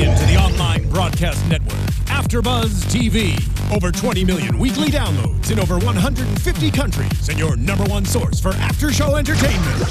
into the online broadcast network, AFTERBUZZ TV. Over 20 million weekly downloads in over 150 countries, and your #1 source for after-show entertainment.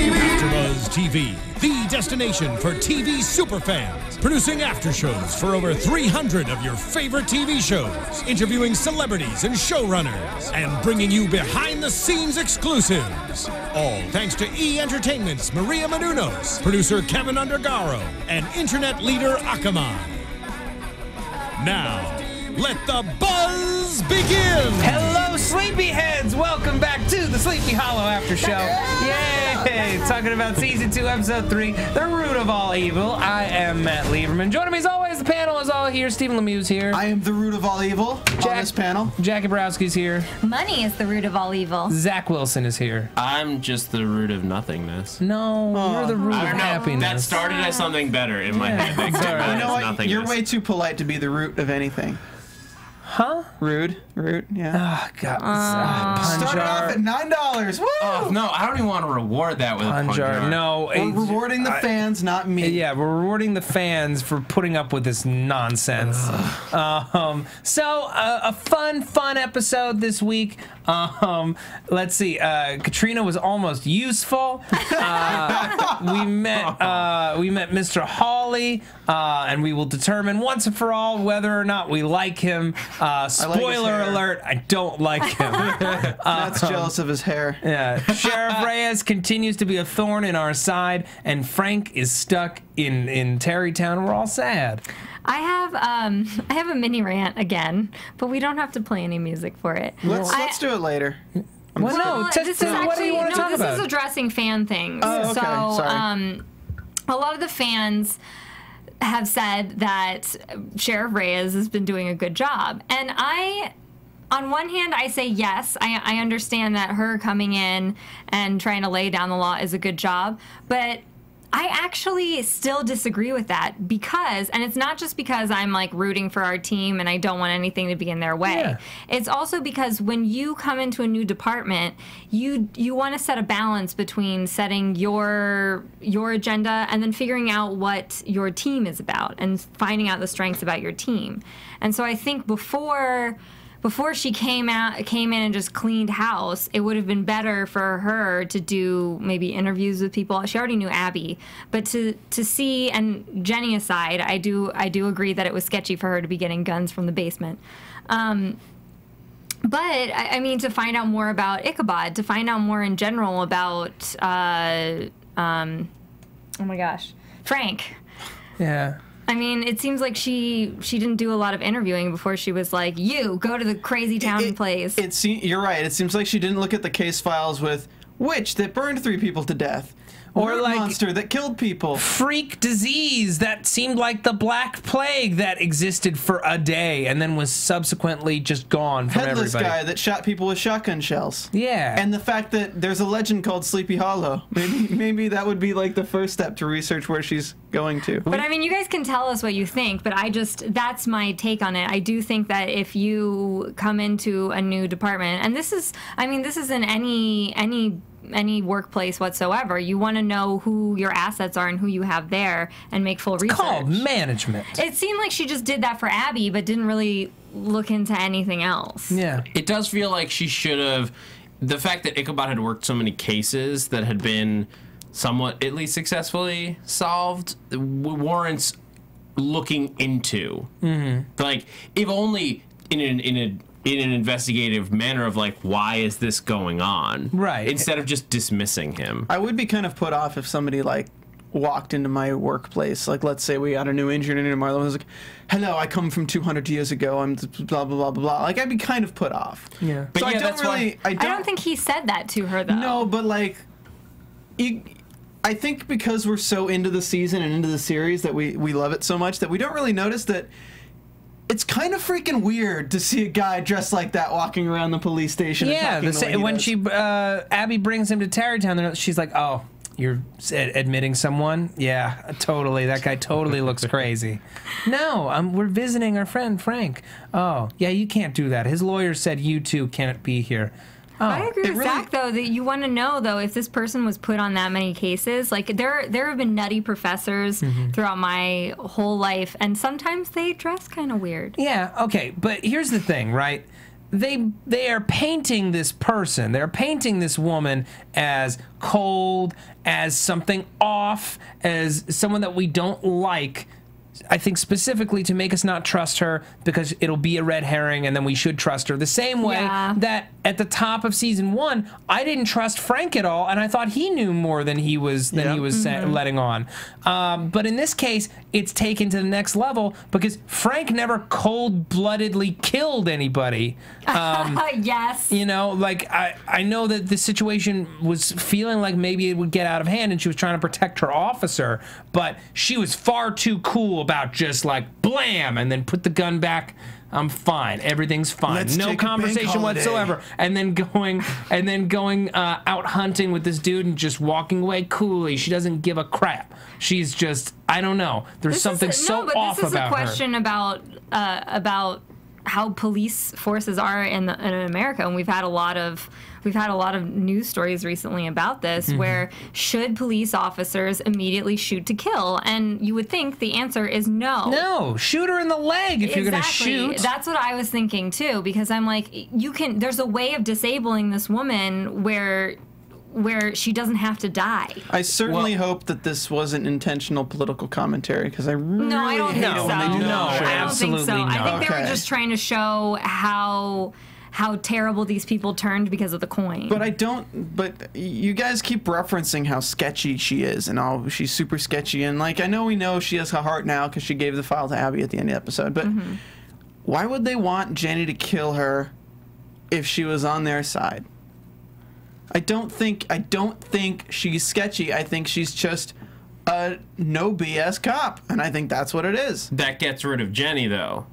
AFTERBUZZ TV, the destination for TV superfans, producing after-shows for over 300 of your favorite TV shows, interviewing celebrities and showrunners, and bringing you behind-the-scenes exclusives. All thanks to E! Entertainment's Maria Menounos, producer Kevin Undergaro, and internet leader Akamai. Now, let the buzz begin! Hello, sleepyheads! Welcome back to the Sleepy Hollow After Show. Yay! Talking about Season 2, Episode 3, The Root of All Evil. I am Matt Lieberman. Joining me as always, the panel is all here. Stephen Lemieux is here. I am the root of all evil on this panel. Jacque Borowski's here. Money is the root of all evil. Zach Wilson is here. I'm just the root of nothingness. No, you're the root of happiness. That started as something better in my head. You know what? You're way too polite to be the root of anything. Huh? Rude, yeah. Oh, God. Started off at $9. Woo! Oh, no, I don't even want to reward that with a punjar. No, we're rewarding the fans, not me. Yeah, we're rewarding the fans for putting up with this nonsense. So a fun episode this week. Let's see. Katrina was almost useful. We met Mr. Hawley, and we will determine once and for all whether or not we like him. Spoiler alert: I don't like him. Matt's jealous of his hair. Yeah, Sheriff Reyes continues to be a thorn in our side, and Frank is stuck in Terrytown. We're all sad. I have a mini rant again, but we don't have to play any music for it. Let's do it later. Well, no, what do you want to talk about? This is addressing fan things. Oh, okay. So, sorry. A lot of the fans have said that Sheriff Reyes has been doing a good job, and on one hand, I say yes. I understand that her coming in and trying to lay down the law is a good job, but I actually still disagree with that because, and it's not just because I'm like rooting for our team and I don't want anything to be in their way. Yeah. It's also because when you come into a new department, you want to set a balance between setting your agenda and then figuring out what your team is about and finding out the strengths about your team. And so I think before she came in and just cleaned house, it would have been better for her to do maybe interviews with people. She already knew Abby, but to see, and Jenny aside, I do agree that it was sketchy for her to be getting guns from the basement. But I mean, to find out more about Ichabod, to find out more in general about oh my gosh, Frank. Yeah. I mean, it seems like she didn't do a lot of interviewing before she was like, you, go to the crazy town place. You're right. It seems like she didn't look at the case files with witch that burned 3 people to death. Or like monster that killed people. Freak disease that seemed like the Black Plague that existed for a day and then was subsequently just gone from Headless everybody. guy that shot people with shotgun shells. Yeah. And the fact that there's a legend called Sleepy Hollow. Maybe that would be like the first step to research where she's going to. But I mean, you guys can tell us what you think, but that's my take on it. I do think that if you come into a new department, and this is in any workplace whatsoever, you want to know who your assets are and who you have there and make full research. It's called management. It seemed like she just did that for Abby, but didn't really look into anything else. Yeah. It does feel like she should have. The fact that Ichabod had worked so many cases that had been somewhat, at least successfully solved, warrants looking into. Mm-hmm. Like, if only in an investigative manner of like, why is this going on? Right. Instead of just dismissing him. I would be kind of put off if somebody like walked into my workplace. Like, let's say we got a new engineer and Marlon was like, hello, I come from 200 years ago. I'm blah, blah, blah, blah, blah. Like, I'd be kind of put off. Yeah. But so yeah, I don't think he said that to her, though. No, but like, I think because we're so into the season and into the series that we love it so much that we don't really notice that it's kind of freaking weird to see a guy dressed like that walking around the police station. Yeah, and talking when she Abby brings him to Terrytown, she's like, "Oh, you're admitting someone? Yeah, totally. That guy totally looks crazy." No, we're visiting our friend Frank. Oh, yeah, you can't do that. His lawyer said you two can't be here. I agree with Zach, though, that you want to know, though, if this person was put on that many cases. Like, there have been nutty professors throughout my whole life, and sometimes they dress kind of weird. Yeah, okay, but here's the thing, right? They are painting this person, they're painting this woman as cold, as something off, as someone that we don't like, I think specifically to make us not trust her because it'll be a red herring and then we should trust her. The same way that at the top of season 1, I didn't trust Frank at all, and I thought he knew more than he was letting on. But in this case, it's taken to the next level because Frank never cold-bloodedly killed anybody. Yes. You know, like I know that the situation was feeling like maybe it would get out of hand and she was trying to protect her officer, but she was far too cool about just like blam and then put the gun back. I'm fine. Everything's fine. Let's no take a conversation bank holiday. whatsoever. And then going out hunting with this dude and just walking away coolly. She doesn't give a crap. She's just, I don't know. There's something so off about her. This is a question about how police forces are in America, and we've had a lot of news stories recently about this, where should police officers immediately shoot to kill? And you would think the answer is no. No, shoot her in the leg if you're going to shoot. That's what I was thinking too, because I'm like, there's a way of disabling this woman where she doesn't have to die. I certainly hope that this wasn't intentional political commentary, because I really I don't hate think it so. when they do that shit. I don't think so. I think they were just trying to show how terrible these people turned because of the coin. But you guys keep referencing how sketchy she is and how she's super sketchy, and like, I know we know she has a heart now because she gave the file to Abby at the end of the episode, but why would they want Jenny to kill her if she was on their side? I don't think she's sketchy. I think she's just a no BS cop, and I think that's what it is. That gets rid of Jenny, though.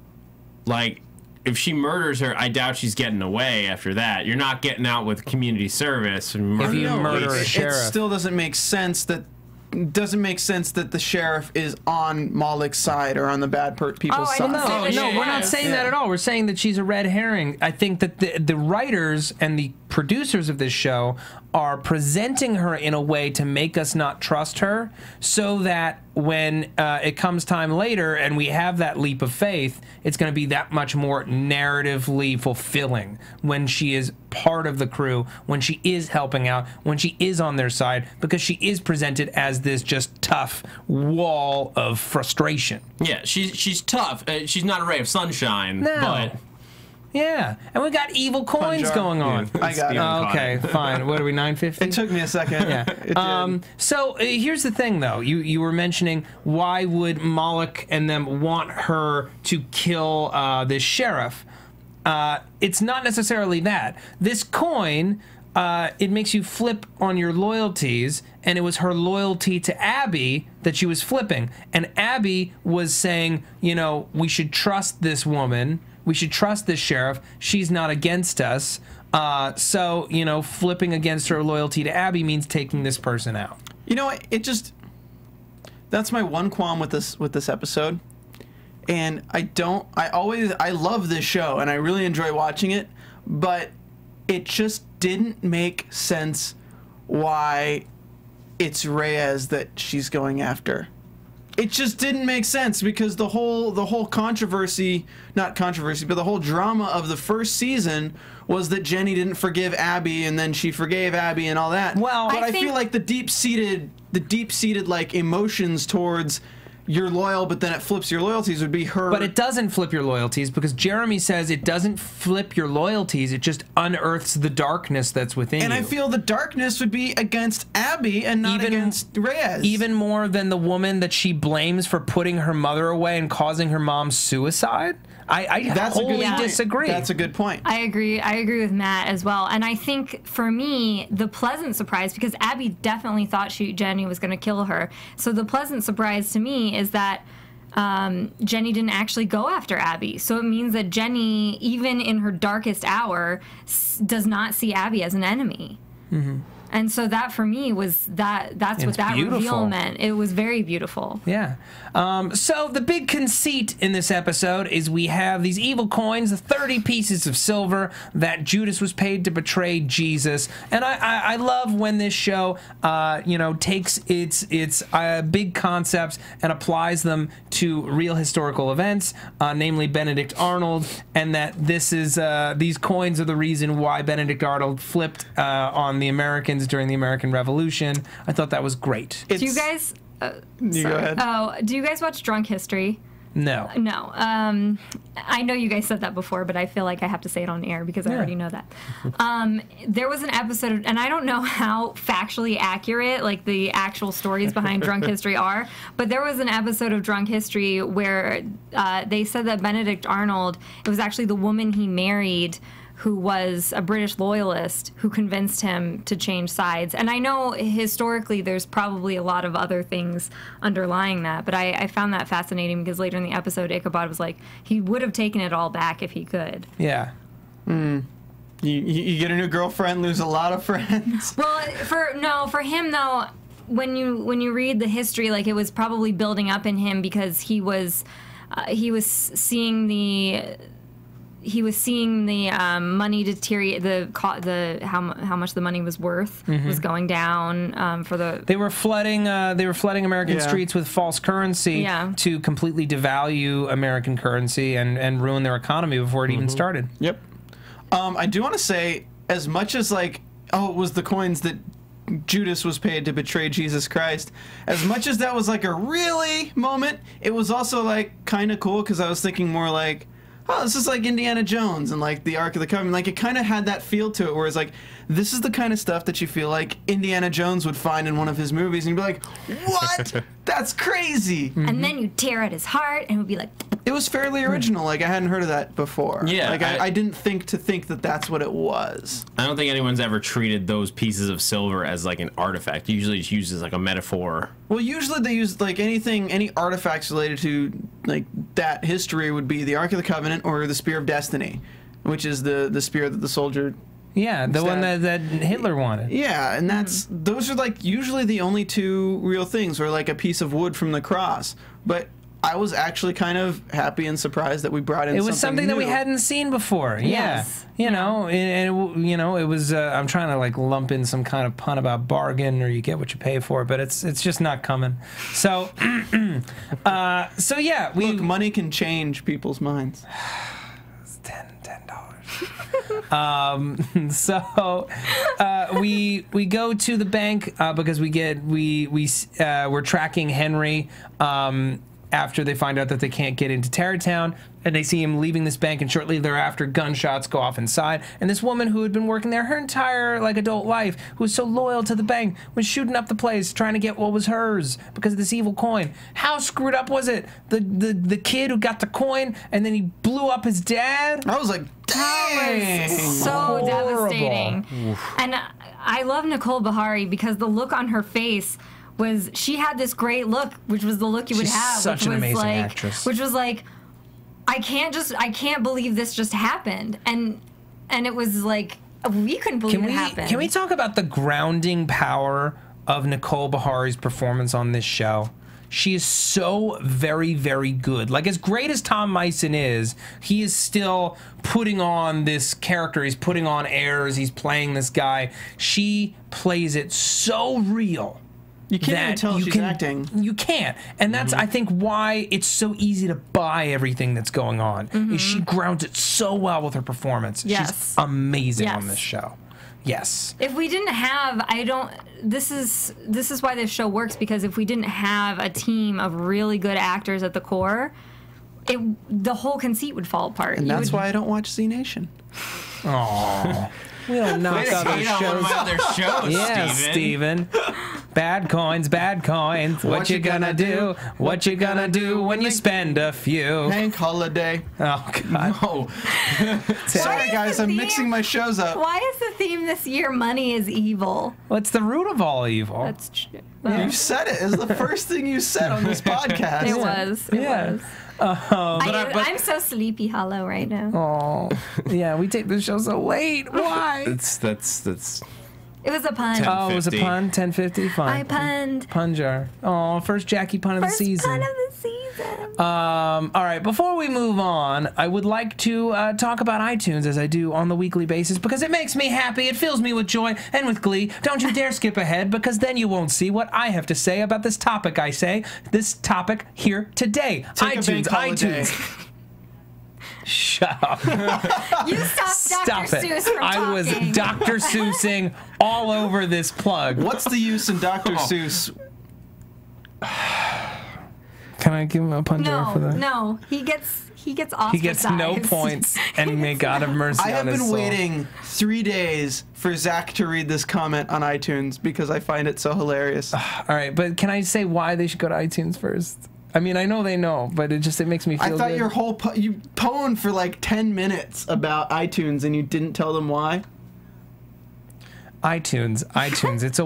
Like, if she murders her, I doubt she's getting away after that. You're not getting out with community service. And If you murder a sheriff. It still doesn't make sense that the sheriff is on Malik's side or on the bad people's side. No, we're not saying that at all. We're saying that she's a red herring. I think that the writers and the producers of this show are presenting her in a way to make us not trust her, so that when it comes time later and we have that leap of faith, it's going to be that much more narratively fulfilling when she is part of the crew, when she is helping out, when she is on their side, because she is presented as this just tough wall of frustration. Yeah, she's tough. She's not a ray of sunshine, but... Yeah, and we got evil coins going on. I got it. Oh, okay, fine. What are we, 950? It took me a second. Yeah. It did. So here's the thing, though. You were mentioning why would Malik and them want her to kill this sheriff? It's not necessarily that. This coin, it makes you flip on your loyalties, and it was her loyalty to Abby that she was flipping. And Abby was saying, you know, we should trust this woman. We should trust this sheriff. She's not against us. So, you know, flipping against her loyalty to Abby means taking this person out. You know, that's my one qualm with this episode. And I love this show and I really enjoy watching it, but it just didn't make sense why it's Reyes that she's going after. It just didn't make sense, because the whole controversy, not controversy, but the whole drama of the first season was that Jenny didn't forgive Abby, and then she forgave Abby and all that. Well, but I feel like the deep-seated like emotions towards you're loyal, but then it flips your loyalties would be her. But it doesn't flip your loyalties, because Jeremy says it doesn't flip your loyalties. It just unearths the darkness that's within you. And I feel the darkness would be against Abby and not against Reyes. Even more than the woman that she blames for putting her mother away and causing her mom's suicide? I wholly disagree. That's a good point. I agree with Matt as well. And I think for me, the pleasant surprise, because Abby definitely thought Jenny was going to kill her. So the pleasant surprise to me is that Jenny didn't actually go after Abby. So it means that Jenny, even in her darkest hour, does not see Abby as an enemy. And so that for me was that's what that beautiful. reveal meant. It was very beautiful. Yeah. So the big conceit in this episode is we have these evil coins, the 30 pieces of silver that Judas was paid to betray Jesus. And I love when this show, takes its big concepts and applies them to real historical events, namely Benedict Arnold, and that this is these coins are the reason why Benedict Arnold flipped on the Americans during the American Revolution. I thought that was great. Do you guys? You go ahead. Oh, do you guys watch Drunk History? No. No. I know you guys said that before, but I feel like I have to say it on air because I already know that. There was an episode, and I don't know how factually accurate, like, the actual stories behind Drunk History are, but there was an episode of Drunk History where they said that Benedict Arnold, it was actually the woman he married who was a British loyalist who convinced him to change sides. And I know historically there's probably a lot of other things underlying that, but I found that fascinating because later in the episode, Ichabod was like, he would have taken it all back if he could. Yeah. You get a new girlfriend, lose a lot of friends. Well, for him though, when you read the history, like, it was probably building up in him because he was seeing the money deteriorate, how much the money was worth was going down for the. They were flooding American streets with false currency to completely devalue American currency and ruin their economy before it even started. Yep. I do want to say, as much as like, it was the coins that Judas was paid to betray Jesus Christ, as much as that was like a really moment, it was also like kind of cool because I was thinking more like, oh, this is like Indiana Jones and like the Ark of the Covenant. Like, it kind of had that feel to it where it's like, this is the kind of stuff that you feel like Indiana Jones would find in one of his movies and you'd be like, what? That's crazy. And then you tear at his heart and it would be like. It was fairly original. Like, I hadn't heard of that before. Yeah. Like, I didn't think that that's what it was. I don't think anyone's ever treated those pieces of silver as like an artifact. Usually it's used as like a metaphor. Well, usually they use like any artifacts related to like that history would be the Ark of the Covenant or the Spear of Destiny, which is the spear that the soldier. Yeah, the one that Hitler wanted. Yeah, and those are like usually the only two real things, or like a piece of wood from the cross. But I was actually kind of happy and surprised that we brought in. It was something that we hadn't seen before. Yes. Yeah, it was. I'm trying to like lump in some kind of pun about bargain, or you get what you pay for, but it's just not coming. So, yeah, look, money can change people's minds. It's $10. We go to the bank because we're tracking Henry after they find out that they can't get into Tarrytown, and they see him leaving this bank, and shortly thereafter gunshots go off inside, and this woman who had been working there her entire like adult life, who was so loyal to the bank, was shooting up the place trying to get what was hers because of this evil coin. How screwed up was it? The kid who got the coin and then he blew up his dad? I was like, dang! That was so Horrible. devastating. Oof. And I love Nicole Beharie because the look on her face was, she had this great look, which was the look you would have. Such which an was amazing like, actress. Which was like, I can't believe this just happened. And it was like, we couldn't believe it happened. Can we talk about the grounding power of Nicole Beharie's performance on this show? She is so very, very good. Like, as great as Tom Mison is, he is still putting on this character. He's putting on airs. He's playing this guy. She plays it so real. You can't even tell she's acting. You can't. And that's, I think, why it's so easy to buy everything that's going on. Is she grounds it so well with her performance. Yes. She's amazing on this show. Yes. If we didn't have, this is why this show works, because if we didn't have a team of really good actors at the core, the whole conceit would fall apart. And that's why I don't watch Z Nation. Aww. We don't knock other shows. Yeah, Steven. Bad coins, bad coins. What you gonna do? What you gonna do when you spend a few? Hank Holiday. Oh, God. No. Sorry, guys. I'm mixing my shows up. Why is the theme this year money is evil? Well, it's the root of all evil. That's true. You said it. It's the first thing you said on this podcast. It was. It was. I'm so Sleepy Hollow right now. Oh, yeah, we take the show so late. Why? That's. It's It was a pun. Oh, it was a 10.50. pun. 10:50. Fine. I punned. Pun jar. Oh, first Jackie pun of the First season. pun of the season. All right, before we move on, I would like to talk about iTunes as I do on the weekly basis because it makes me happy, it fills me with joy and with glee. Don't you dare skip ahead because then you won't see what I have to say about this topic this topic here today. Take a bank holiday. iTunes. Shut up. You stopped Stop Dr. it. Seuss from I was talking. Dr. Seussing all over this plug. What's the use in Dr. Seuss? Can I give him a pun jar for that? No. He gets ostracized. He gets no points, and may God have mercy I have on his been soul. waiting 3 days for Zach to read this comment on iTunes because I find it so hilarious. All right, but can I say why they should go to iTunes first? I mean, I know they know, but it makes me feel I thought good. your whole you poemed for like 10 minutes about iTunes and you didn't tell them why. iTunes. It's a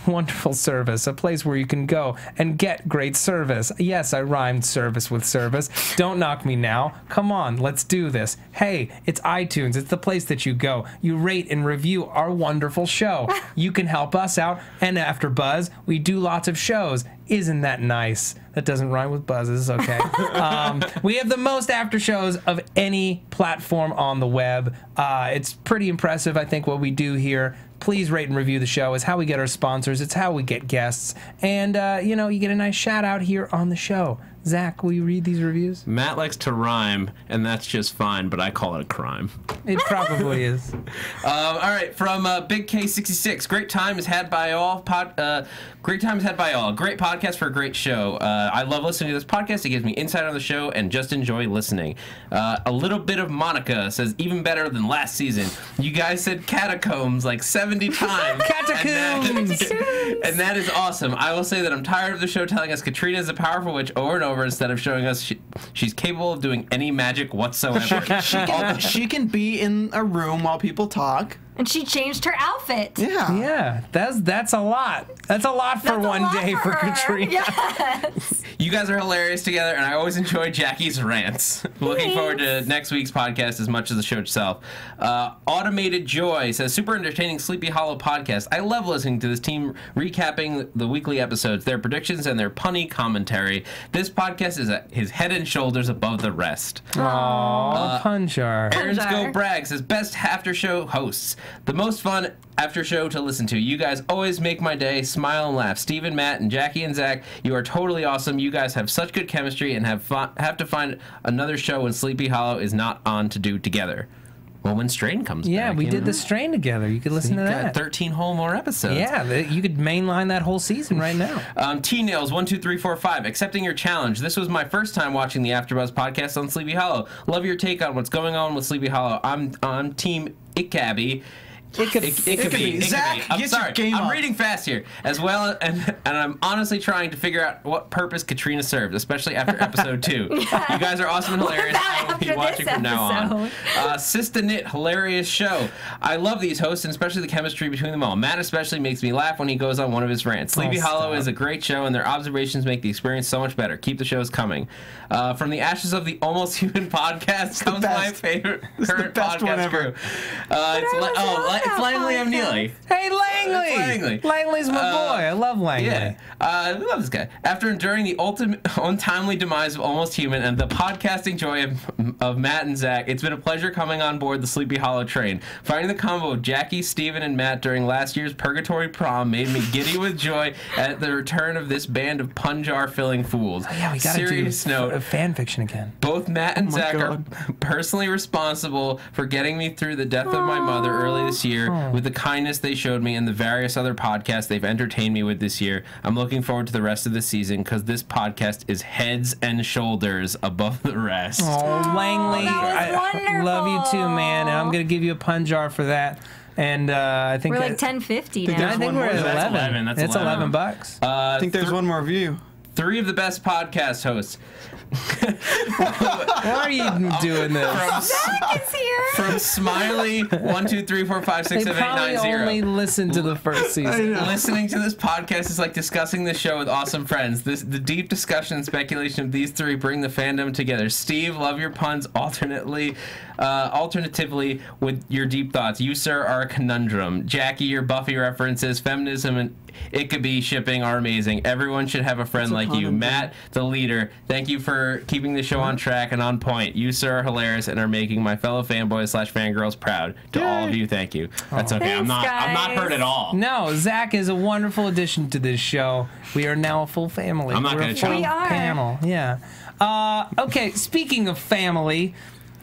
wonderful service, a place where you can go and get great service. Yes, I rhymed service with service. Don't knock me now. Come on, let's do this. Hey, it's iTunes. It's the place that you go. You rate and review our wonderful show. You can help us out. And AfterBuzz, we do lots of shows. Isn't that nice? That doesn't rhyme with buzzes, okay. We have the most after shows of any platform on the web. It's pretty impressive, I think, what we do here. Please rate and review the show. It's how we get our sponsors. It's how we get guests. And, you get a nice shout out here on the show. Zach, will you read these reviews? Matt likes to rhyme, and that's just fine, but I call it a crime. It probably is. All right, from Big K66. Great time is had by all. Great time is had by all. Great podcast for a great show. I love listening to this podcast. It gives me insight on the show and just enjoy listening. A little bit of Monica says even better than last season. You guys said catacombs like 70 times. Catacombs! And that is awesome. I will say that I'm tired of the show telling us Katrina is a powerful witch over and over instead of showing us she's capable of doing any magic whatsoever. She can be in a room while people talk. And she changed her outfit. Yeah. Yeah, that's a lot. That's a lot for That's a one lot day for her. Katrina. Yes. You guys are hilarious together, and I always enjoy Jackie's rants. Looking forward to next week's podcast as much as the show itself. Automated Joy says, super entertaining Sleepy Hollow podcast. I love listening to this team recapping the weekly episodes, their predictions, and their punny commentary. This podcast is his head and shoulders above the rest. Aww, pun jar. Aaron's Jar. Go Bragg says, best after show hosts. The most fun after show to listen to. You guys always make my day, smile and laugh. Steven, Matt, and Jackie and Zach, you are totally awesome. You guys have such good chemistry and have to find another show when Sleepy Hollow is not on to do together. Well, when Strain comes back. Yeah, we did the Strain together. You could listen to that. 13 whole more episodes. Yeah, you could mainline that whole season right now. T-Nails12345, accepting your challenge. This was my first time watching the AfterBuzz podcast on Sleepy Hollow. Love your take on what's going on with Sleepy Hollow. I'm Team ICHABOD. Ickaby. Zach, I'm get sorry. your game I'm up. reading fast here, as well, and I'm honestly trying to figure out what purpose Katrina served, especially after episode 2. You guys are awesome and hilarious. I will be after watching this from now on. episode. Sister Knit, hilarious show. I love these hosts, and especially the chemistry between them all. Matt especially makes me laugh when he goes on one of his rants. Sleepy Hollow is a great show, and their observations make the experience so much better. Keep the shows coming. From the ashes of the Almost Human podcast comes my favorite current best one podcast ever. crew. It's Langley M. Neely. Hey, Langley! Langley. Langley's my boy. I love Langley. Yeah, I love this guy. After enduring the ultimate untimely demise of Almost Human and the podcasting joy of Matt and Zach, it's been a pleasure coming on board the Sleepy Hollow train. Finding the combo of Jackie, Stephen, and Matt during last year's Purgatory Prom made me giddy with joy at the return of this band of pun jar-filling fools. Oh, yeah, we gotta Serious do note. fan fiction again. Both Matt and Zach God. are personally responsible for getting me through the death of my mother early this year with the kindness they showed me and the various other podcasts they've entertained me with this year. I'm looking forward to the rest of the season because this podcast is heads and shoulders above the rest. Oh, Langley, that was I love you too, man. And I'm wonderful. gonna give you a pun jar for that. And I think We're like that- 10:50 I now. think one we're more. at That's 11. 11. That's It's 11. $11. I think there's one more view. 3 of the best podcast hosts. Why are you doing this? Zach is here. From Smiley 1, 2, 3, 4, 5, 6, They 7, 8, probably 9, 0. only listened to the first season. Listening to this podcast is like discussing the show with awesome friends. The deep discussion and speculation of these 3 bring the fandom together. Steve, love your puns alternately. Alternatively, with your deep thoughts, you, sir, are a conundrum. Jackie, your Buffy references, feminism, and it could be shipping are amazing. Everyone should have a friend like you. Matt, the leader, thank you for keeping the show on track and on point. You, sir, are hilarious and are making my fellow fanboys / fangirls proud. To all of you, thank you. That's okay. Thanks, I'm not hurt at all. No, Zach is a wonderful addition to this show. We are now a full family. I'm not going to We are. Panel, yeah. Okay, speaking of family,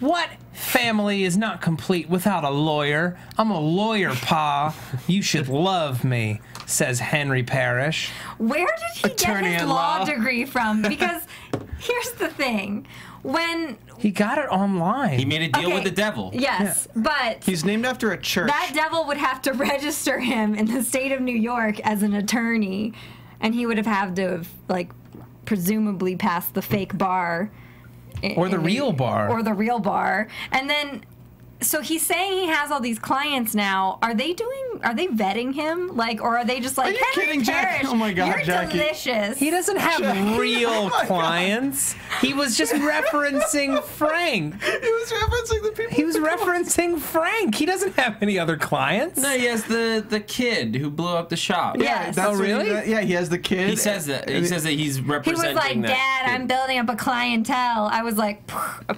what family is not complete without a lawyer? I'm a lawyer, Pa. You should love me, says Henry Parrish. Where did he Attorney get his at law law. degree from? Because here's the thing. When He got it online. He made a deal Okay, with the devil. Yes, but He's named after a church. that devil would have to register him in the state of New York as an attorney, and he would have had to have, like, presumably passed the fake bar. Or the real bar. Or the real bar. And then, so he's saying he has all these clients now. Are they vetting him? Like, or are they just like, Are you Henry kidding, Jackie? Parrish, Oh my God, you're Jackie. delicious. He doesn't have real clients. He was just referencing Frank. He was referencing the people. He was referencing Frank. He doesn't have any other clients. No, he has the kid who blew up the shop. Yes. That's Oh, what really? Yeah, he has the kid. He says that. He says that he's He representing was like, that Dad, kid. I'm building up a clientele. I was like,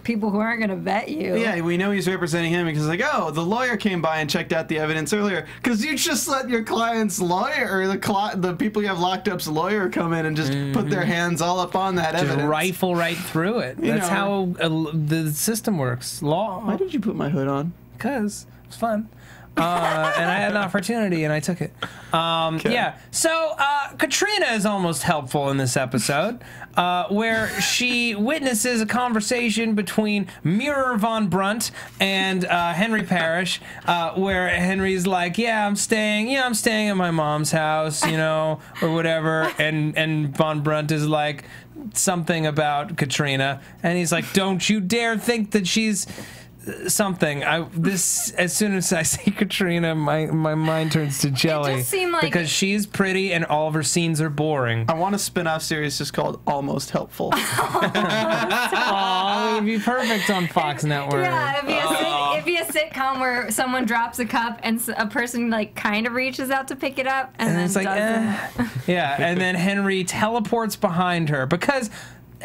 people who aren't going to vet you. Yeah, we know he's representing him because, like, oh, the lawyer came by and checked out the evidence earlier. Because you just let your client's lawyer, or the people you have locked up's lawyer, come in and just put their hands all up on that Just evidence. rifle right through it. You That's know. how the system works. Why Law. did you put my hood on? Because it's fun. And I had an opportunity and I took it. Yeah. So Katrina is almost helpful in this episode, where she witnesses a conversation between Mirror Von Brunt and Henry Parrish, where Henry's like, "Yeah, I'm staying at my mom's house, or whatever," and Von Brunt is like something about Katrina, and he's like, "Don't you dare think that she's." Something. As soon as I see Katrina, my mind turns to jelly. just seemed like- because she's pretty and all of her scenes are boring. I want a spin-off series just called Almost Helpful. Oh, it would be perfect on Fox Network. Yeah, it'd be a sitcom where someone drops a cup and a person like kind of reaches out to pick it up and And then it's like, doesn't. yeah, and then Henry teleports behind her because.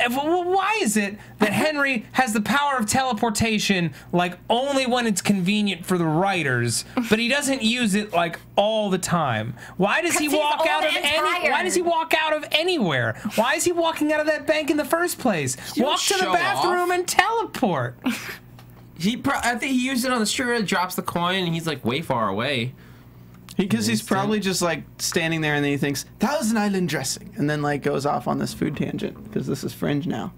Why is it that Henry has the power of teleportation like only when it's convenient for the writers, but he doesn't use it like all the time? Why does he 'Cause he's walk out of old and tired. Why does he walk out of anywhere? Why is he walking out of that bank in the first place? Walk to the show bathroom off. and teleport. I think he used it on the street, drops the coin, and he's like way far away. Because he's probably just like standing there and then he thinks, Thousand Island dressing. And then like goes off on this food tangent because this is Fringe now.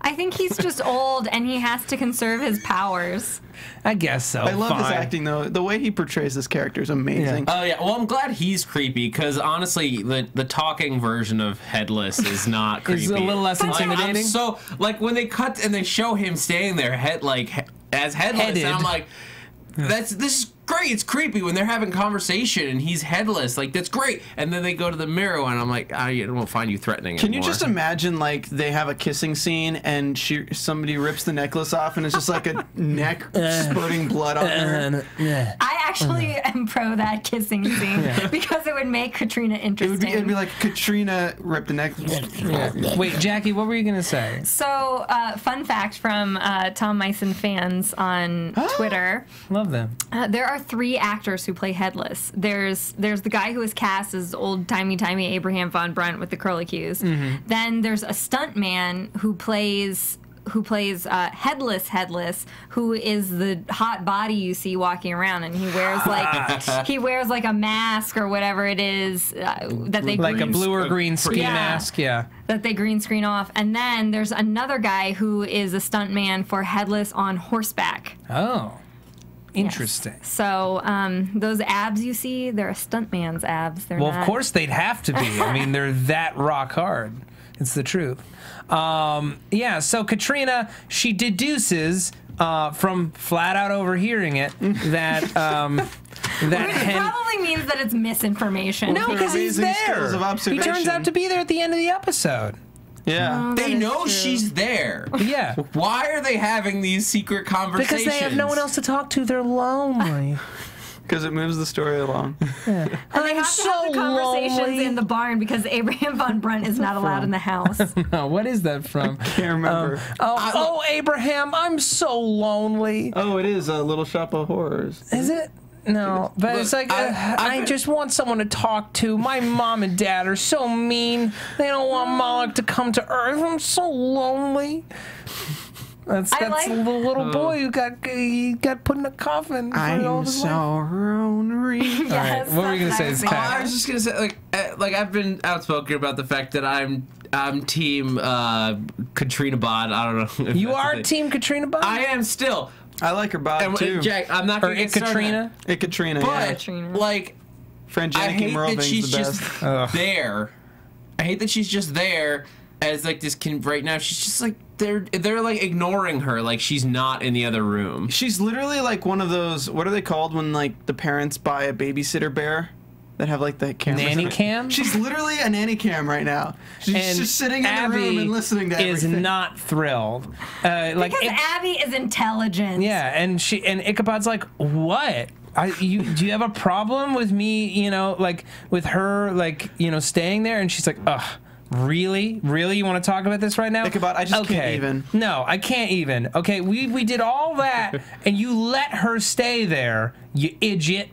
I think he's just old and he has to conserve his powers. I guess so. I love his Fine. acting though. The way he portrays this character is amazing. Oh yeah, well I'm glad he's creepy because honestly, the talking version of Headless is not creepy. It's a little less Like, intimidating. So like when they cut and they show him standing there as headless, Headed. and I'm like, this is great. It's creepy when they're having conversation and he's headless. Like that's great. And then they go to the mirror and I'm like, I won't find you threatening. Can you anymore. just imagine like they have a kissing scene and somebody rips the necklace off and it's just like a neck spurting blood on her? I actually am pro that kissing scene because it would make Katrina interesting. It'd be like Katrina ripped the necklace. Wait, Jackie, what were you gonna say? So, fun fact from Tom Mison fans on Twitter. Love them. There are 3 actors who play Headless. There's the guy who was cast as old timey Abraham Von Brunt with the curlicues. Then there's a stuntman who plays Headless, who is the hot body you see walking around, and he wears like a mask or whatever it is that they Like a green- blue or green ski Yeah. mask, yeah. that they green screen off. And then there's another guy who is a stuntman for Headless on horseback. Oh. Interesting. So those abs you see, they're a stuntman's abs. They're Well, not. of course they'd have to be. I mean, they're that rock hard. It's the truth. Yeah, so Katrina, she deduces from flat out overhearing it that It probably means that it's misinformation. no, because he's Amazing there. skills of He turns observation. out to be there at the end of the episode. Yeah. They know she's there. Yeah. Why are they having these secret conversations? Because they have no one else to talk to. They're lonely. Because it moves the story along. And they I'm have to have the conversations lonely. in the barn because Abraham von Brunt is not allowed in the house. No, what is that from? Can't remember. Oh, Abraham, I'm so lonely. Oh, it is a Little Shop of Horrors. Is it? No, but Look, it's like I just want someone to talk to. My mom and dad are so mean. They don't want Moloch to come to Earth. I'm so lonely. That's like- the little boy who got put in a coffin. for all I'm his so life. lonely. Yes, what were you gonna say, that's Zach? I was just gonna say, like I've been outspoken about the fact that I'm team Katrina Bod. I don't know. If You that's a are thing. team Katrina Bod? I am still. I like her bod And too. Jack, I'm not Or gonna get started on Katrina? Hey, Katrina. that. Yeah. But Katrina. like, I Frangelica hate that Merlving's she's the just best. there. I hate that she's just there as like this right now. She's just like they're like ignoring her, like she's not in the other room. She's literally like one of those. What are they called when like the parents buy a babysitter bear that have like the cameras? Nanny in it? cam? She's literally a nanny cam right now. She's And just sitting in Abby the room and listening to is everything. not thrilled. Like Because Abby is intelligent. yeah, and Ichabod's like, what? Do you have a problem with me? You know, like with her, like staying there? And she's like, ugh. Really? You want to talk about this right now? Ichabod, I just can't even. No, I can't even. Okay, we did all that, and you let her stay there, you idiot.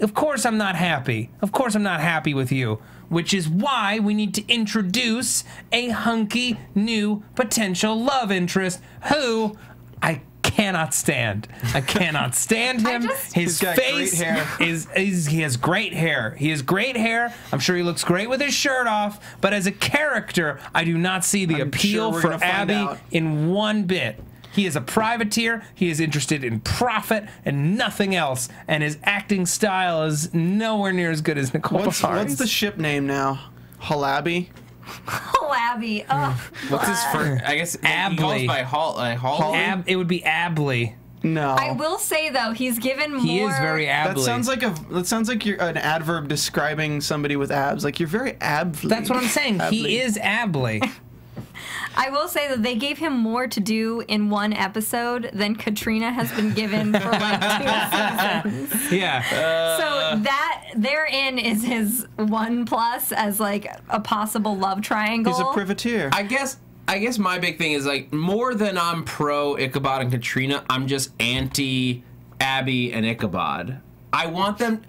Of course I'm not happy. Of course I'm not happy with you. Which is why we need to introduce a hunky new potential love interest who I cannot stand. I cannot stand him. He's His got face great hair. he has great hair. He has great hair. I'm sure he looks great with his shirt off, but as a character, I do not see the I'm appeal sure we're for gonna find Abby out. in one bit. He is a privateer. He is interested in profit and nothing else, and his acting style is nowhere near as good as Nicole What's Beharie's. the ship name now? Halabi? Oh, Abby. Oh, What's his first? I guess he calls Abley. by Hall. It would be Abley. No. I will say though, he's given more. He is very That Abley. sounds like you're an adverb describing somebody with abs. Like you're very ably. That's what I'm saying. He Abley. is Abley. I will say that they gave him more to do in one episode than Katrina has been given for like 2 seasons. Yeah. So that therein is his 1+ as like a possible love triangle. He's a privateer. I guess my big thing is like more than I'm pro Ichabod and Katrina, I'm just anti Abby and Ichabod. I want them.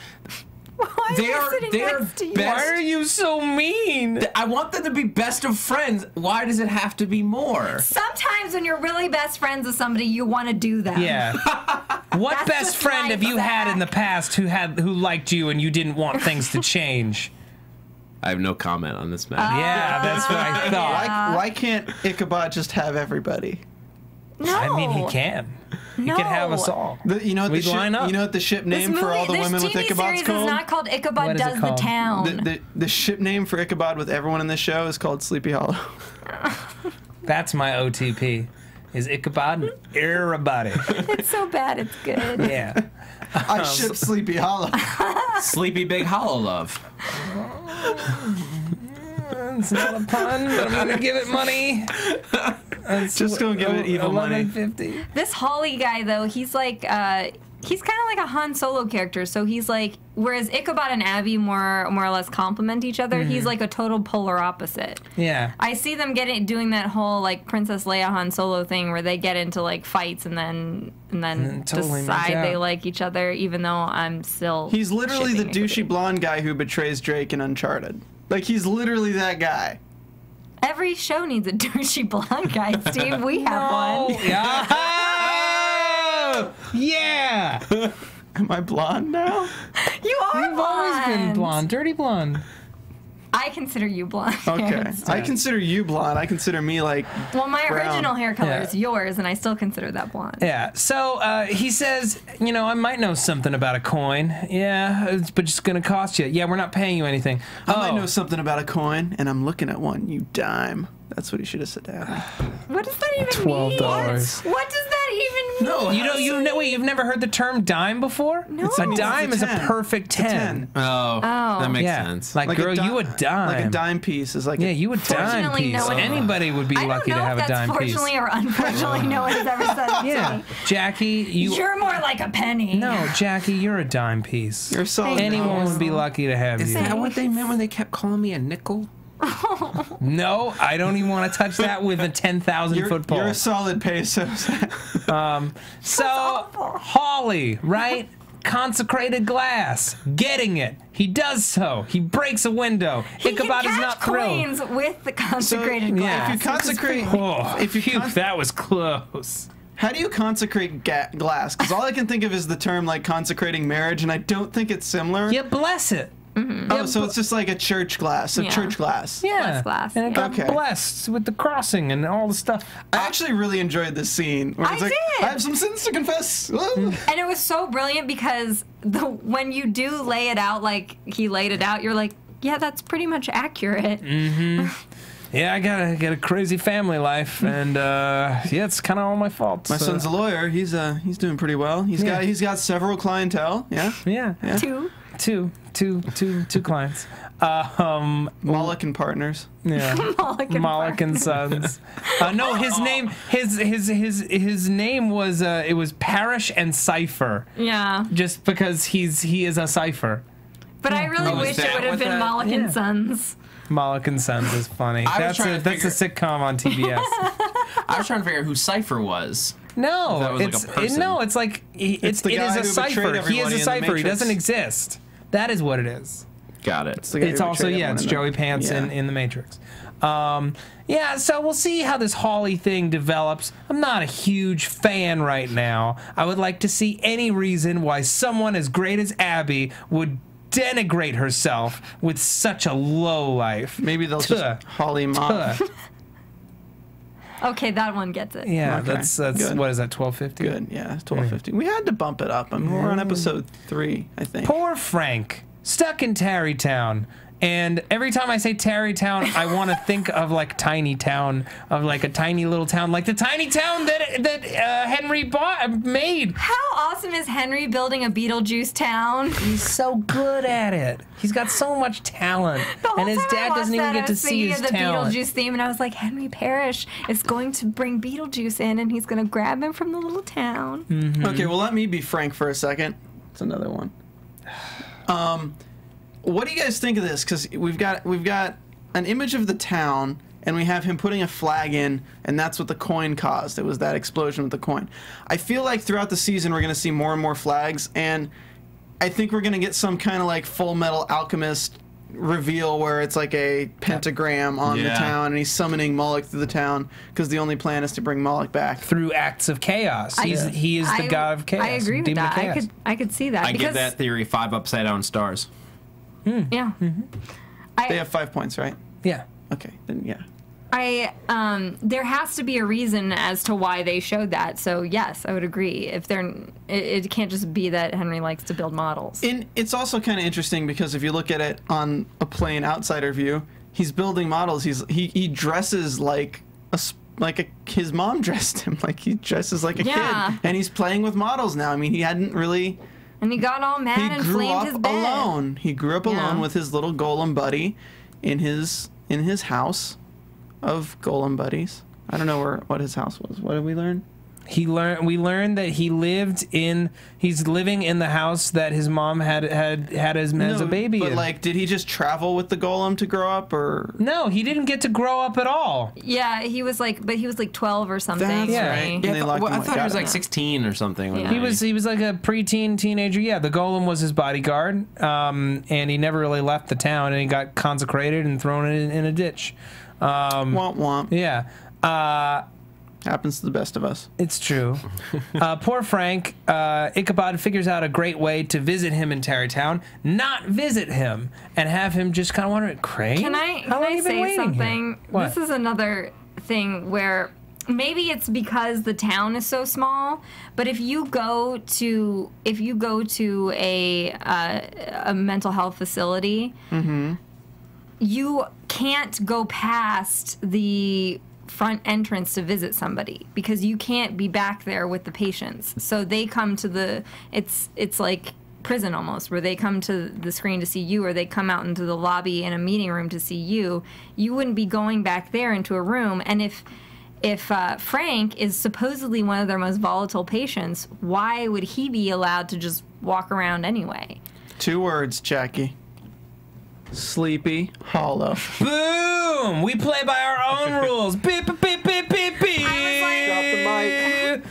Why am They I are sitting they're next to you? best. Why are you so mean? I want them to be best of friends. Why does it have to be more? Sometimes when you're really best friends with somebody, you want to do that. Yeah. What That's best just friend life, have you had in the Zach. past who liked you and you didn't want things to change? I have no comment on this matter. Yeah, that's what I thought. Why can't Ichabod just have everybody? No. I mean, he can. He can have us all. You know what the We'd ship, line up. you know what the ship This name for all the this women with TV Ichabod's series is called? not called Ichabod What is it Does the called? Town. The ship name for Ichabod with everyone in this show is called Sleepy Hollow. That's my OTP. Is Ichabod and everybody. It's so bad, it's good. Yeah. I ship Sleepy Hollow. Sleepy Big Hollow Love. It's not a pun, but I'm gonna give it money. Just gonna give it evil money. $11.50. This Holly guy, though, he's like, he's kind of like a Han Solo character. So he's like, whereas Ichabod and Abby more or less complement each other, he's like a total polar opposite. Yeah. I see them doing that whole like Princess Leia Han Solo thing where they get into like fights and then totally make decide they out. like each other, even though I'm still. He's literally the shipping douchey Ichabod. blonde guy who betrays Drake in Uncharted. Like he's literally that guy. Every show needs a douchey blonde guy, Steve. We have one. Yeah. Yeah. Am I blonde now? You are You've always been blonde, dirty blonde. I consider you blonde. Okay. I consider you blonde. I consider me like Well, my brown. original hair color Yeah. is yours, and I still consider that blonde. Yeah. So he says, I might know something about a coin. Yeah, but it's going to cost you. Yeah, we're not paying you anything. I might know something about a coin, and I'm looking at one. You dime. That's what he should have said to Abby. What does that even mean? $12. What does that even No, You've never heard the term dime before? No. A dime is a 10. perfect 10. Oh, that makes sense. Like, girl, you a dime. Like a dime piece is like you a dime Fortunately, piece. no one- Anybody would be lucky to have a dime piece. Fortunately or unfortunately, no one has ever said that to me. Jackie, You're more like a penny. No, Jackie, you're a dime piece. You're solid. Anyone would be lucky to have Is you. that what they meant when they kept calling me a nickel? No, I don't even want to touch that with a 10,000 foot pole. You're a solid peso. So, Hawley, right? Consecrated glass. Getting it. He does so. He breaks a window. He Ichabod can is catch not thrilled. coins with the consecrated glass. If you consecrate, Oh, if you phew, con- that was close. how do you consecrate glass? Because all I can think of is the term like consecrating marriage, and I don't think it's similar. You bless it. Oh, so it's just like a church glass, Yeah. church glass. Yeah. glass. And it got Okay. blessed with the crossing and all the stuff. I actually really enjoyed this scene. Where I it's like, did. I have some sins to confess. And it was so brilliant because when you do lay it out like he laid it out, you're like, yeah, that's pretty much accurate. Yeah, I got a crazy family life, and it's kind of all my fault. My son's a lawyer. He's doing pretty well. He's got several clientele. Yeah. yeah. Two. Two clients. Moloch and partners. Yeah. Moloch and Sons. No, his name was it was Parrish and Cipher. Yeah. Just because he is a cipher. But I really wish it would have been Moloch and Sons. Moloch and Sons is funny. That's a sitcom on TBS. I was trying to figure out who Cypher was. No, That was like a person. it is the guy a who cipher. betrayed He is everybody a in the cipher. He Matrix. doesn't exist. That is what it is. Got it. The guy It's who also betrayed it's everyone Joey in the- Pants in the Matrix. So we'll see how this Hawley thing develops. I'm not a huge fan right now. I would like to see any reason why someone as great as Abby would denigrate herself with such a low life. Maybe they'll just Holly Mom. Okay, that one gets it. Yeah, Okay, that's good. what is that, 12:50? Good, yeah, 12:50. We had to bump it up. I mean, we're on episode 3, I think. Poor Frank, stuck in Tarrytown. And every time I say Tarrytown, I want to think of like tiny town, of like a tiny little town, like the tiny town that Henry made. How awesome is Henry building a Beetlejuice town? He's so good at it. He's got so much talent, The whole and his time I dad watched doesn't even that, get I to was see thinking his of the talent. Beetlejuice theme, and I was like, Henry Parrish is going to bring Beetlejuice in, and he's going to grab him from the little town. Okay, well, let me be Frank for a second. It's another one. What do you guys think of this? Because we've got an image of the town, and we have him putting a flag in, and that's what the coin caused. It was that explosion with the coin. I feel like throughout the season we're going to see more and more flags, and I think we're going to get some kind of like Full Metal Alchemist reveal where it's like a pentagram on the town, and he's summoning Moloch through the town because the only plan is to bring Moloch back. Through acts of chaos. He is the god of chaos. I agree with demon of that. chaos. I could see that. I give that theory 5 upside down stars. Yeah. They have 5 points, right? Yeah. Okay, then yeah. There has to be a reason as to why they showed that. So yes, I would agree. If it can't just be that Henry likes to build models. And it's also kind of interesting because if you look at it on a plain outsider view, he's building models. He dresses like his mom dressed him. Like he dresses like a kid, and he's playing with models now. I mean, he hadn't really. And he got all mad and grew flamed up his bed. alone. He grew up alone with his little golem buddy in his house of golem buddies. I don't know what his house was. What did we learn? We learned that he's living in the house that his mom had as a baby. But in. like, did he just travel with the golem to grow up, or No, he didn't get to grow up at all. Yeah, he was like 12 or something. That's Yeah. right? right? And they locked him I thought he was up. like 16 or something. Yeah. He was like a preteen teenager. Yeah, the golem was his bodyguard, and he never really left the town, and he got consecrated and thrown in a ditch. Womp womp. Yeah. Happens to the best of us. It's true. Poor Frank. Ichabod figures out a great way to visit him in Tarrytown, not visit him, and have him just kind of wonder, Crane? Can How long I you been say waiting something? here? What? This is another thing where maybe it's because the town is so small, but if you go to a mental health facility, you can't go past the front entrance to visit somebody because you can't be back there with the patients. So they come to the, it's like prison almost, where they come to the screen to see you, or they come out into the lobby in a meeting room to see you. You wouldn't be going back there into a room. And if Frank is supposedly one of their most volatile patients, why would he be allowed to just walk around anyway? 2 words, Jackie. Sleepy Hollow. Boom! We play by our own rules. Beep, beep, beep, beep, beep, beep. Drop the mic.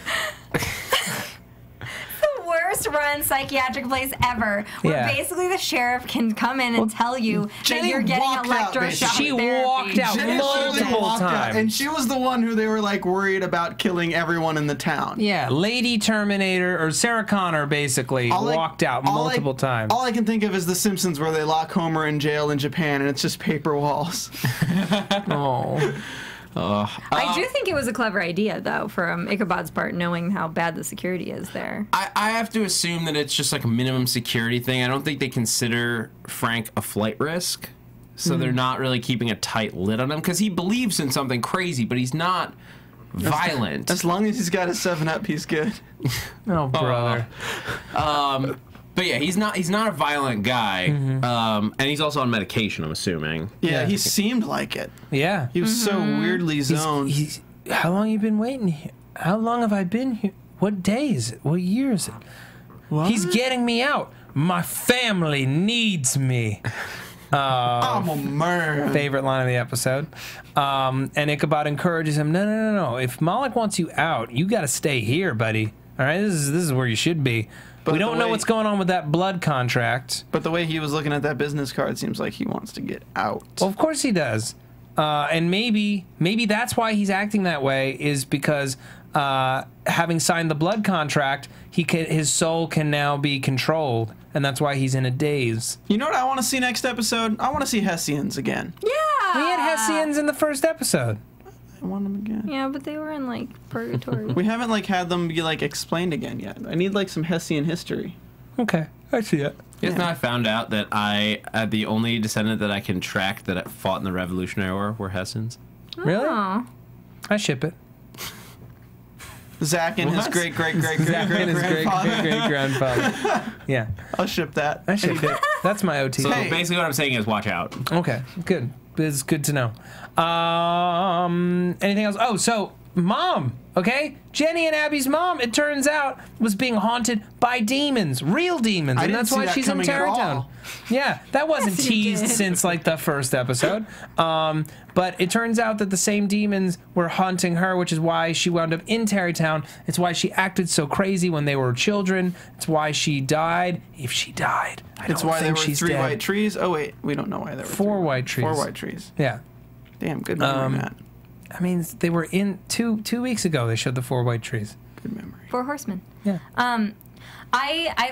Worst run psychiatric place ever, where basically the sheriff can come in and tell you that you're getting electroshock She therapy. walked out multiple times. And she was the one who they were like worried about killing everyone in the town. Yeah, Lady Terminator, or Sarah Connor, basically walked out multiple times. All I can think of is The Simpsons, where they lock Homer in jail in Japan, and it's just paper walls. Oh. I do think it was a clever idea, though, from Ichabod's part, knowing how bad the security is there. I have to assume that it's just like a minimum security thing. I don't think they consider Frank a flight risk, so they're not really keeping a tight lid on him, because he believes in something crazy, but he's not violent. As long as he's got a 7-Up, he's good. Oh, brother. But yeah, he's not a violent guy, and he's also on medication, I'm assuming. Yeah, he seemed like it. Yeah. He was so weirdly zoned. How long you been waiting here? How long have I been here? What day is it? What year is it? What? He's getting me out. My family needs me. I'm a man. Favorite line of the episode. And Ichabod encourages him, no. If Moloch wants you out, you got to stay here, buddy. All right, this is where you should be. But we don't know what's going on with that blood contract. But the way he was looking at that business card seems like he wants to get out. Well, of course he does. And maybe that's why he's acting that way, is because having signed the blood contract, his soul can now be controlled, and that's why he's in a daze. You know what I want to see next episode? I want to see Hessians again. Yeah! We had Hessians in the first episode. I want them again. Yeah, but they were in, like, purgatory. We haven't, like, had them be, like, explained again yet. I need, like, some Hessian history. Okay, I see it. Yes, now I found out that the only descendant that I can track that fought in the Revolutionary War were Hessians. Really? Oh. I ship it. Zach and his What? Great-great-great-grandfather. Yeah, I'll ship that. I ship it. That's my OT. So Hey. basically what I'm saying is watch out. Okay, good. It's good to know. Anything else? Oh, so Mom, okay? Jenny and Abby's mom, it turns out, was being haunted by demons, real demons, I and didn't that's see why that she's in coming at Tarrytown. all. Yeah, that wasn't Yes, you teased did. since like the first episode. But it turns out that the same demons were haunting her, which is why she wound up in Tarrytown. It's why she acted so crazy when they were children. It's why she died. If she died, I It's don't why there think were she's 3 dead. white trees. Oh, wait. We don't know why there were 4 three. white trees. 4 white trees. Yeah. Damn, good memory, Matt. I mean, they were in two weeks ago. They showed the 4 white trees. Good memory. 4 horsemen. Yeah. I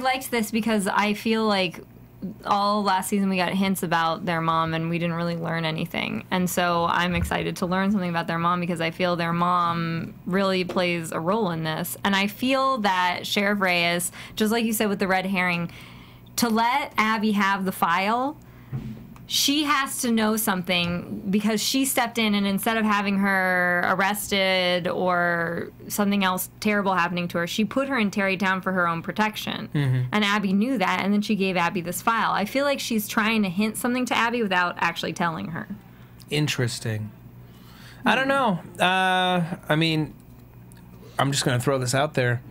liked this because I feel like all last season we got hints about their mom and we didn't really learn anything. And so I'm excited to learn something about their mom because I feel their mom really plays a role in this. And I feel that Sheriff Reyes, just like you said with the red herring, to let Abby have the file, she has to know something because she stepped in and instead of having her arrested or something else terrible happening to her, she put her in Tarrytown for her own protection. And Abby knew that, and then she gave Abby this file. I feel like she's trying to hint something to Abby without actually telling her. Interesting. I don't know. I mean, I'm just going to throw this out there.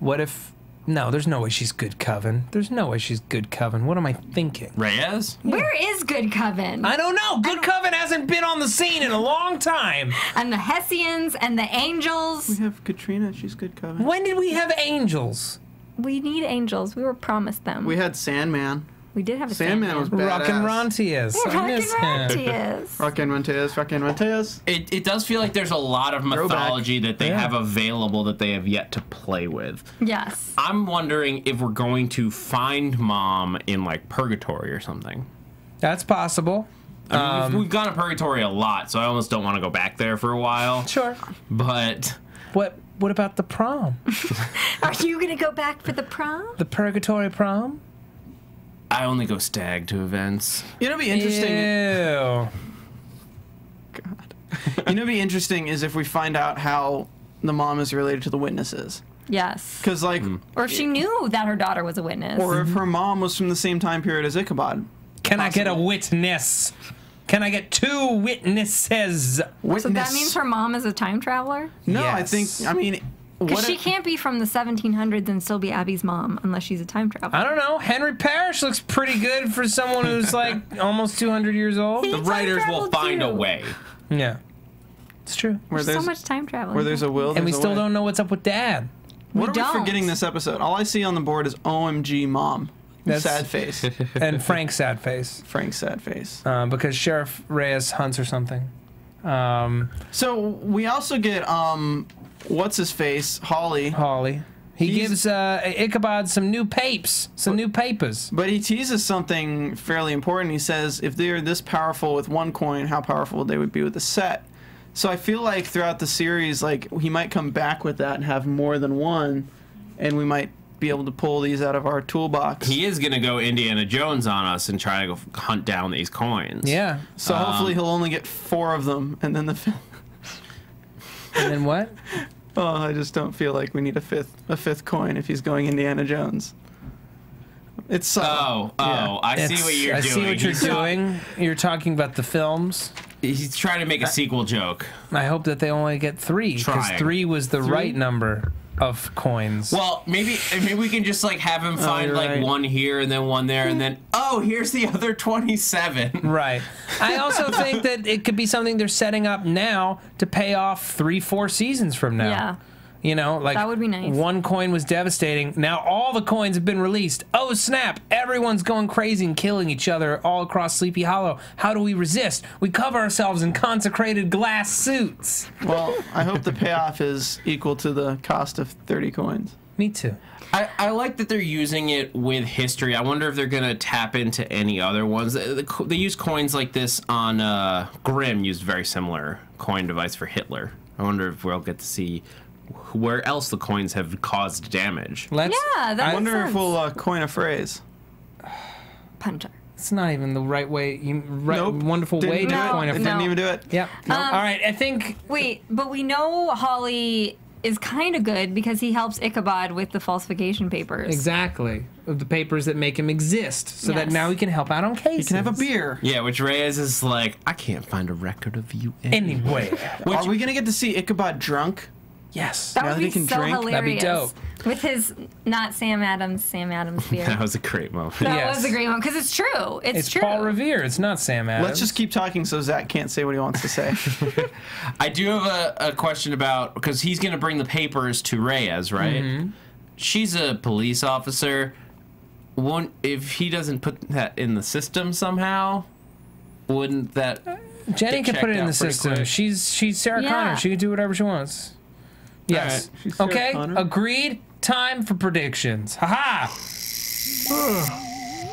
What if... No, there's no way she's good Coven. There's no way she's good Coven. What am I thinking? Reyes? Where is Good Coven? I don't know. Good Coven hasn't been on the scene in a long time. And the Hessians and the Angels. We have Katrina. She's good coven. When did we have angels? We need angels. We were promised them. We had Sandman. We did have a Sandman was Sandman. badass. Rockin' Rontius. Yeah, I miss him. Rockin' Monteas. It does feel like there's a lot of mythology that they Yeah. have available that they have yet to play with. Yes. I'm wondering if we're going to find Mom in like purgatory or something. That's possible. I mean, we've gone to purgatory a lot, so I almost don't want to go back there for a while. Sure. But What about the prom? Are you going to go back for the prom? The purgatory prom? I only go stag to events. It'll be interesting. Ew. God. You know, what'd be interesting is if we find out how the mom is related to the witnesses. Yes. Because, like, Or if she knew that her daughter was a witness. or if her mom was from the same time period as Ichabod. Can I get a witness? Can I get 2 witnesses? So that means her mom is a time traveler? No, Yes. I mean, Because what she if- can't be from the 1700s and still be Abby's mom unless she's a time traveler. I don't know. Henry Parrish looks pretty good for someone who's like almost 200 years old. He The writers will time-traveled find a too. way. Yeah. It's true. where There's so there's much time traveling. where there's a will, And we there's a still way. don't know what's up with Dad. What are we don't. forgetting this episode? All I see on the board is OMG mom. That's- Sad face. And Frank's sad face. Frank's sad face. Because Sheriff Reyes hunts or something. So we also get what's his face, Holly, He He's- gives Ichabod some new papes, some new papers. but he teases something fairly important. He says if they're this powerful with one coin, how powerful they would be with a set. So I feel like throughout the series, like he might come back with that and have more than one, and we might be able to pull these out of our toolbox. He is going to go Indiana Jones on us and try to go hunt down these coins. Yeah. So hopefully he'll only get 4 of them, and then the film. And then what? Oh, I just don't feel like we need a fifth coin if he's going Indiana Jones. It's Oh, Yeah. I see It's- what you're I doing. see what you're doing. You're talking about the films. He's trying to make a sequel joke. I hope that they only get 3, because Trying. 3 was the right number of coins. Well, maybe we can just like have him find you're like right. one here and then one there and then here's the other 27. Right. I also think that it could be something they're setting up now to pay off 3-4 seasons from now. Yeah. You know, like That would be nice. One coin was devastating. Now all the coins have been released. Oh snap! Everyone's going crazy and killing each other all across Sleepy Hollow. How do we resist? We cover ourselves in consecrated glass suits. Well, I hope the payoff is equal to the cost of 30 coins. Me too. I like that they're using it with history. I wonder if they're going to tap into any other ones. They use coins like this on Grimm used a very similar coin device for Hitler. I wonder if we'll get to see where else the coins have caused damage. Let's. Yeah, that I makes wonder if sense. we'll coin a phrase. Puncher. It's not even the right way. Nope. Wonderful Didn't way do to it. coin a. It didn't even do it. Yep. All right. I think. Wait, but we know Holly is kind of good because he helps Ichabod with the falsification papers. Exactly. Of the papers that make him exist, so that Yes. now he can help out on cases. You can have a beer. Yeah, which Reyes is like, I can't find a record of you Anywhere. Are we going to get to see Ichabod drunk? Yes. That Now would that be he can so drink, hilarious. that'd be dope. With his not Sam Adams beer. That was a great moment. That Yes. was a great one because it's true. It's true. Paul Revere. It's not Sam Adams. Let's just keep talking so Zach can't say what he wants to say. I do have a question about, because he's going to bring the papers to Reyes, right? Mm-hmm. She's a police officer. If he doesn't put that in the system somehow, wouldn't that... Jenny get can put it checked in the out pretty system. quick? She's Sarah Yeah. Connor. She can do whatever she wants. Yes. right. She's Sarah Okay. Connor. Agreed. Time for predictions. Ha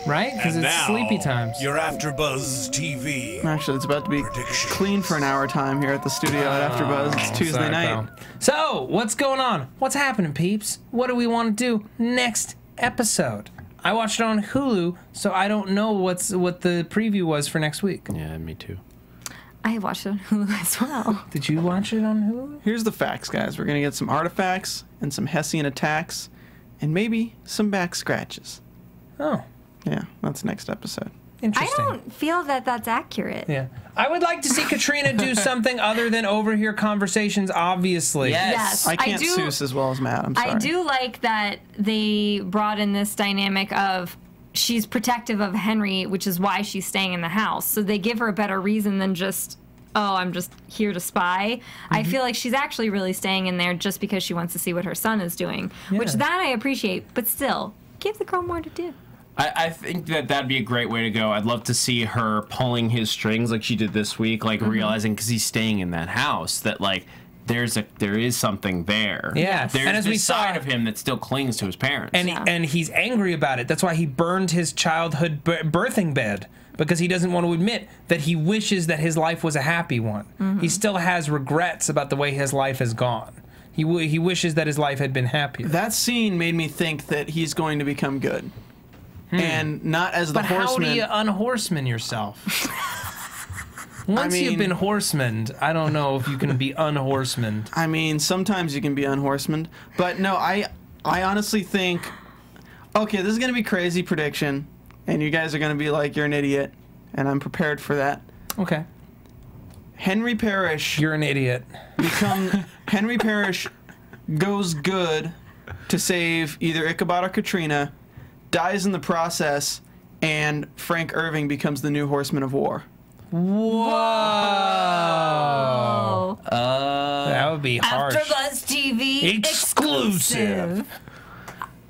Right? Because it's Now, sleepy times. Your AfterBuzz TV. Actually, it's about to be Predictions. clean for an hour time here at the studio at AfterBuzz. It's Tuesday Sorry, night. pal. So, what's going on? What's happening, peeps? What do we want to do next episode? I watched it on Hulu, so I don't know what the preview was for next week. Yeah, me too. I watched it on Hulu as well. Did you watch it on Hulu? Here's the facts, guys. We're going to get some artifacts and some Hessian attacks and maybe some back scratches. Oh, Yeah, that's next episode. I interesting. don't feel that that's accurate. Yeah. I would like to see Katrina do something other than overhear conversations, obviously. Yes. I can't do- Seuss as well as Matt. I'm sorry. I do like that they brought in this dynamic of she's protective of Henry, which is why she's staying in the house. So they give her a better reason than just, oh, I'm just here to spy. I feel like she's actually really staying in there just because she wants to see what her son is doing, which Yeah. that I appreciate. But still, give the girl more to do. I think that'd be a great way to go. I'd love to see her pulling his strings like she did this week, like realizing, because he's staying in that house, that like there is something there. Yeah. There's And as this we saw- side of him that still clings to his parents. And, Yeah. and he's angry about it. That's why he burned his childhood birthing bed, because he doesn't want to admit that he wishes that his life was a happy one. He still has regrets about the way his life has gone. He wishes that his life had been happier. That scene made me think that he's going to become good. And not as the But how do horseman. you unhorseman yourself? Once you've been horsemaned, I don't know if you can be unhorsemaned. I mean, sometimes you can be unhorsemaned, but no, I honestly think. Okay, this is gonna be crazy prediction, and you guys are gonna be like, "You're an idiot," and I'm prepared for that. Okay. Henry Parrish. You're an idiot. Henry Parrish goes good to save either Ichabod or Katrina, dies in the process, and Frank Irving becomes the new Horseman of War. Whoa! That would be harsh. AfterBuzz TV exclusive.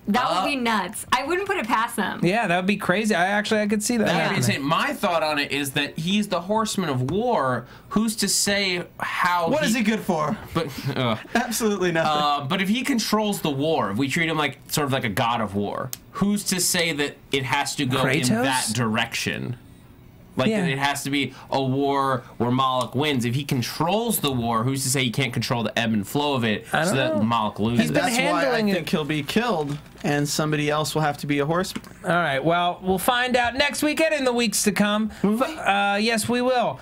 That would be nuts. I wouldn't put it past them. Yeah, that would be crazy. I could see that. That'd be insane. My thought on it is that he's the Horseman of War. Who's to say how? What is he good for? But absolutely nothing. But if he controls the war, if we treat him like sort of like a god of war, who's to say that it has to go Kratos? in that direction? Like, that it has to be a war where Moloch wins. If he controls the war, who's to say he can't control the ebb and flow of it so that Moloch loses? He's been That's why I handling think he'll be killed, and somebody else will have to be a horseman. All right, well, we'll find out next weekend in the weeks to come. Yes, we will.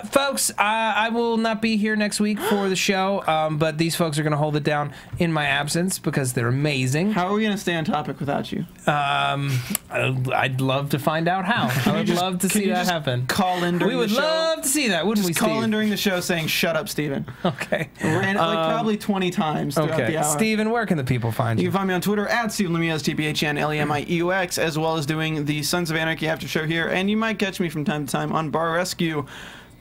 Folks, I will not be here next week for the show, but these folks are going to hold it down in my absence because they're amazing. How are we going to stay on topic without you? I'd love to find out how. I would love to see that happen. Call in during we would the show. love to see that, wouldn't we, Just call Steve? in during the show saying, "Shut up, Stephen." Okay. And like probably 20 times throughout the hour. Stephen, where can the people find you? You can find me on Twitter at Stephen Lemieux, STPHNLEMIEUX, as well as doing the Sons of Anarchy after show here. And you might catch me from time to time on Bar Rescue.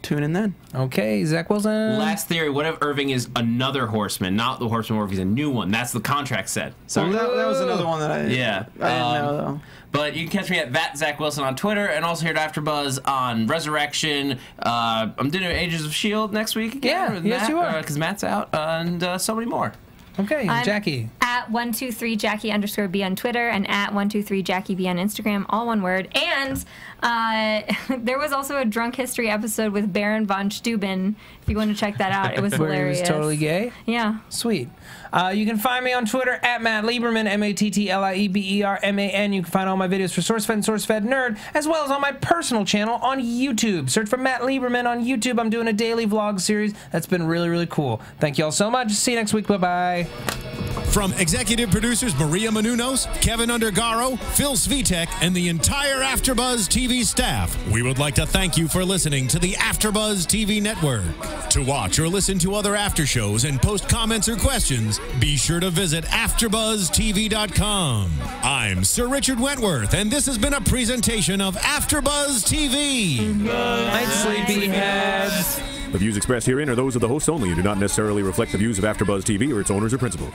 Tune in then. Okay, Zach Wilson. Last theory, what if Irving is another horseman, not the Horseman, or if he's a new one? That's the contract said. So Well, that was another one that I yeah. I didn't know, though. But you can catch me at that Zach Wilson on Twitter, and also here at AfterBuzz on Resurrection. I'm doing Ages of S.H.I.E.L.D. next week again. Yeah, yes, you are. Because Matt's out, and so many more. Okay, I'm Jackie. At 123Jackie_B on Twitter and at 123JackieB on Instagram, all one word. And there was also a Drunk History episode with Baron von Steuben. If you want to check that out, it was Where hilarious. he was totally gay? Yeah. Sweet. You can find me on Twitter at Matt Lieberman, MattLieberman. You can find all my videos for SourceFed and SourceFed Nerd, as well as on my personal channel on YouTube. Search for Matt Lieberman on YouTube. I'm doing a daily vlog series that's been really, really cool. Thank you all so much. See you next week. Bye-bye. From executive producers Maria Menounos, Kevin Undergaro, Phil Svitek, and the entire AfterBuzz TV staff, we would like to thank you for listening to the AfterBuzz TV network. To watch or listen to other after shows and post comments or questions, be sure to visit AfterBuzzTV.com. I'm Sir Richard Wentworth, and this has been a presentation of AfterBuzz TV. Night, sleepyheads. The views expressed herein are those of the hosts only and do not necessarily reflect the views of AfterBuzz TV or its owners or principals.